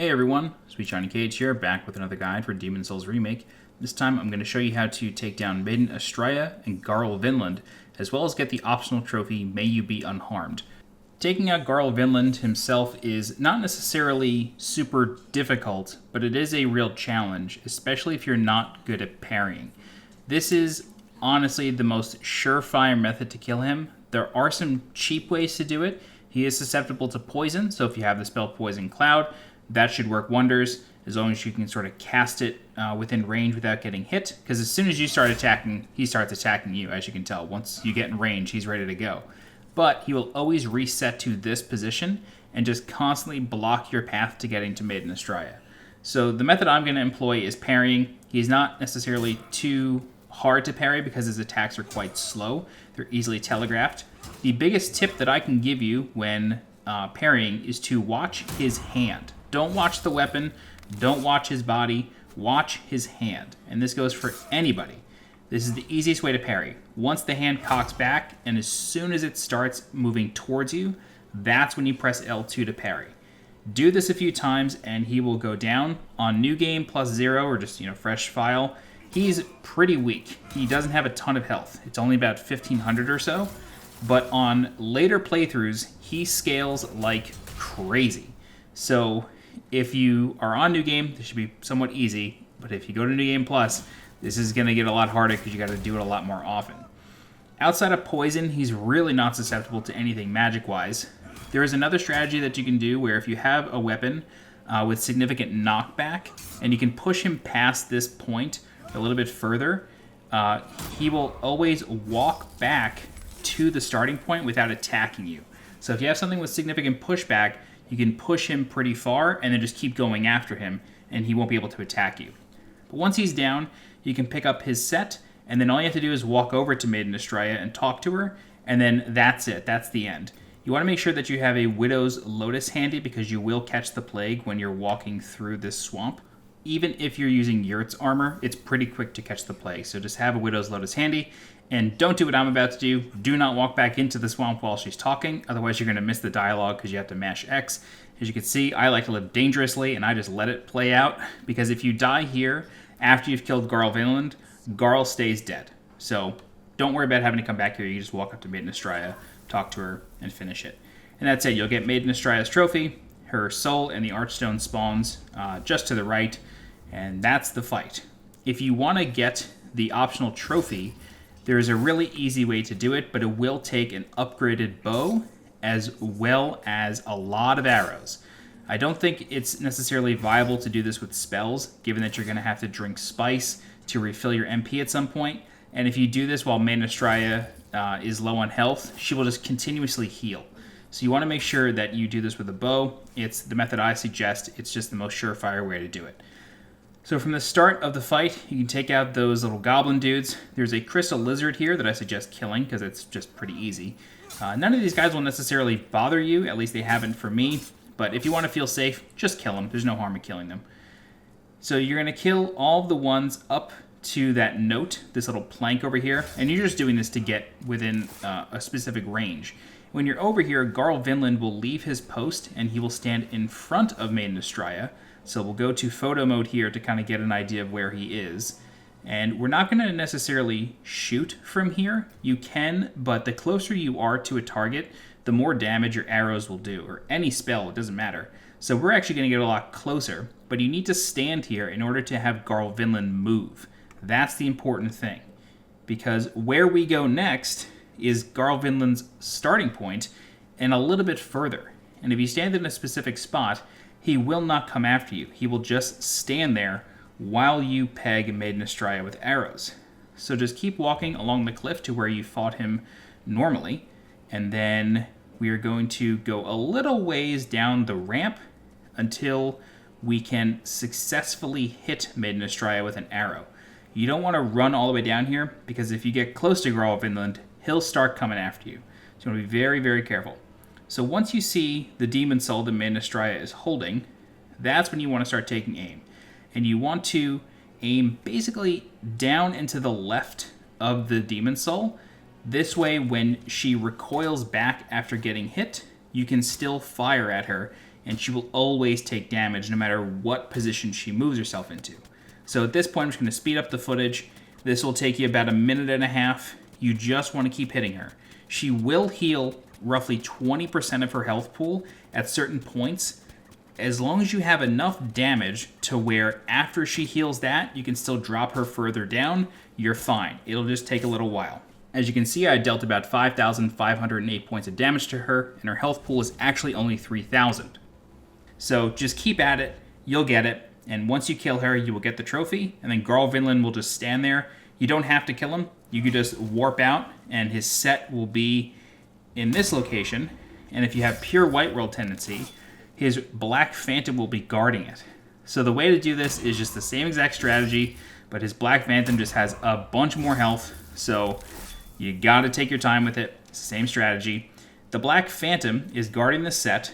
Hey everyone, SweetJohnnyCage here, back with another guide for Demon's Souls Remake. This time I'm going to show you how to take down Maiden Astraea and Garl Vinland, as well as get the optional trophy, May You Be Unharmed. Taking out Garl Vinland himself is not necessarily super difficult, but it is a real challenge, especially if you're not good at parrying. This is honestly the most surefire method to kill him. There are some cheap ways to do it. He is susceptible to poison, so if you have the spell Poison Cloud, that should work wonders, as long as you can sort of cast it within range without getting hit. Because as soon as you start attacking, he starts attacking you, as you can tell. Once you get in range, he's ready to go. But he will always reset to this position and just constantly block your path to getting to Maiden Astraea. So the method I'm going to employ is parrying. He's not necessarily too hard to parry because his attacks are quite slow. They're easily telegraphed. The biggest tip that I can give you when parrying is to watch his hand. Don't watch the weapon, don't watch his body, watch his hand. And this goes for anybody. This is the easiest way to parry. Once the hand cocks back, and as soon as it starts moving towards you, that's when you press L2 to parry. Do this a few times and he will go down. On New Game +0, or just, fresh file, he's pretty weak. He doesn't have a ton of health. It's only about 1500 or so. But on later playthroughs, he scales like crazy. So if you are on New Game, this should be somewhat easy. But if you go to New Game Plus, this is going to get a lot harder because you got to do it a lot more often. Outside of poison, he's really not susceptible to anything magic-wise. There is another strategy that you can do where if you have a weapon with significant knockback, and you can push him past this point a little bit further, he will always walk back to the starting point without attacking you. So if you have something with significant pushback, you can push him pretty far and then just keep going after him, and he won't be able to attack you. But once he's down, you can pick up his set, and then all you have to do is walk over to Maiden Astraea and talk to her, and then that's it. That's the end. You want to make sure that you have a Widow's Lotus handy because you will catch the plague when you're walking through this swamp. Even if you're using Yurt's armor, it's pretty quick to catch the plague. So just have a Widow's Lotus handy, and don't do what I'm about to do. Do not walk back into the swamp while she's talking, otherwise you're going to miss the dialogue because you have to mash X. As you can see, I like to live dangerously, and I just let it play out, because if you die here after you've killed Garl Vinland, Garl stays dead. So don't worry about having to come back here. You just walk up to Maiden Astraea, talk to her, and finish it. And that's it. You'll get Maiden Astraea's trophy. Her soul and the Archstone spawns just to the right, and that's the fight. If you want to get the optional trophy, there is a really easy way to do it, but it will take an upgraded bow as well as a lot of arrows. I don't think it's necessarily viable to do this with spells, given that you're going to have to drink spice to refill your MP at some point. And if you do this while Maiden Astraea is low on health, she will just continuously heal. So you want to make sure that you do this with a bow. It's the method I suggest. It's just the most surefire way to do it. So from the start of the fight, you can take out those little goblin dudes. There's a crystal lizard here that I suggest killing because it's just pretty easy. None of these guys will necessarily bother you, at least they haven't for me. But if you want to feel safe, just kill them. There's no harm in killing them. So you're going to kill all the ones up to that note, this little plank over here. And you're just doing this to get within a specific range. When you're over here, Garl Vinland will leave his post and he will stand in front of Maiden Astraea. So we'll go to photo mode here to kind of get an idea of where he is. And we're not going to necessarily shoot from here. You can, but the closer you are to a target, the more damage your arrows will do, or any spell, it doesn't matter. So we're actually going to get a lot closer, but you need to stand here in order to have Garl Vinland move. That's the important thing, because where we go next is Garl Vinland's starting point and a little bit further. And if you stand in a specific spot, he will not come after you. He will just stand there while you peg Maiden Astraea with arrows. So just keep walking along the cliff to where you fought him normally, and then we are going to go a little ways down the ramp until we can successfully hit Maiden Astraea with an arrow. You don't want to run all the way down here, because if you get close to Garl Vinland, he'll start coming after you. So you want to be very, very careful. So once you see the demon soul that Maiden Astraea is holding, that's when you want to start taking aim. And you want to aim basically down into the left of the demon soul. This way, when she recoils back after getting hit, you can still fire at her and she will always take damage no matter what position she moves herself into. So at this point, I'm just going to speed up the footage. This will take you about a minute and a half. You just want to keep hitting her. She will heal roughly 20% of her health pool at certain points, as long as you have enough damage to where after she heals that, you can still drop her further down, you're fine. It'll just take a little while. As you can see, I dealt about 5,508 points of damage to her, and her health pool is actually only 3,000. So just keep at it, you'll get it, and once you kill her, you will get the trophy, and then Garl Vinland will just stand there. You don't have to kill him, you can just warp out, and his set will be in this location, and if you have pure white world tendency, his Black Phantom will be guarding it. So the way to do this is just the same exact strategy, but his Black Phantom just has a bunch more health, so you gotta take your time with it. Same strategy. The Black Phantom is guarding the set,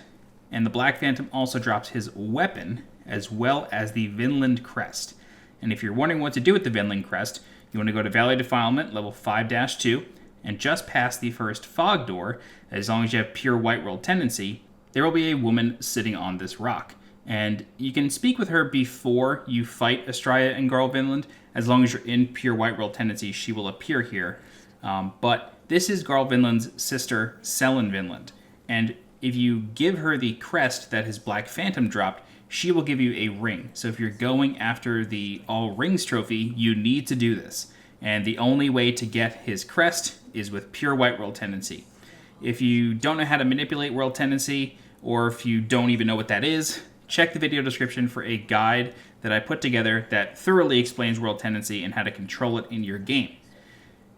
and the Black Phantom also drops his weapon, as well as the Vinland Crest. And if you're wondering what to do with the Vinland Crest, you want to go to Valley Defilement, level 5-2, and just past the first fog door, as long as you have pure white world tendency, there will be a woman sitting on this rock. And you can speak with her before you fight Astraea and Garl Vinland. As long as you're in pure white world tendency, she will appear here. But this is Garl Vinland's sister, Selin Vinland. And if you give her the crest that his Black Phantom dropped, she will give you a ring. So if you're going after the All Rings trophy, you need to do this. And the only way to get his crest is with pure white world tendency. If you don't know how to manipulate world tendency, or if you don't even know what that is, check the video description for a guide that I put together that thoroughly explains world tendency and how to control it in your game.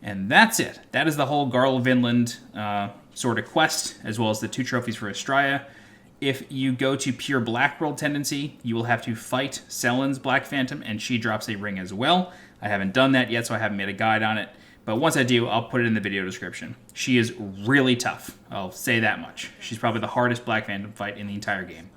And that's it. That is the whole Garl Vinland sort of quest, as well as the 2 trophies for Astraea. If you go to pure black world tendency, you will have to fight Selin's Black Phantom, and she drops a ring as well. I haven't done that yet, so I haven't made a guide on it. But once I do, I'll put it in the video description. She is really tough. I'll say that much. She's probably the hardest Black Phantom fight in the entire game.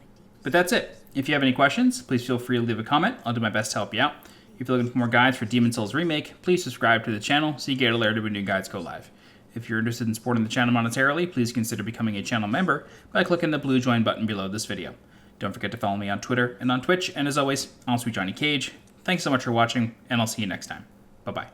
But that's it. If you have any questions, please feel free to leave a comment. I'll do my best to help you out. If you're looking for more guides for Demon's Souls Remake, please subscribe to the channel so you get alerted when new guides go live. If you're interested in supporting the channel monetarily, please consider becoming a channel member by clicking the blue join button below this video. Don't forget to follow me on Twitter and on Twitch, and as always, I'm SweetJohnnyCage. Thanks so much for watching, and I'll see you next time. Bye-bye.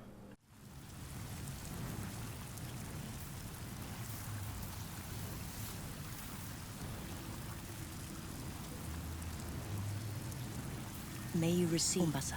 May you receive Umbasa.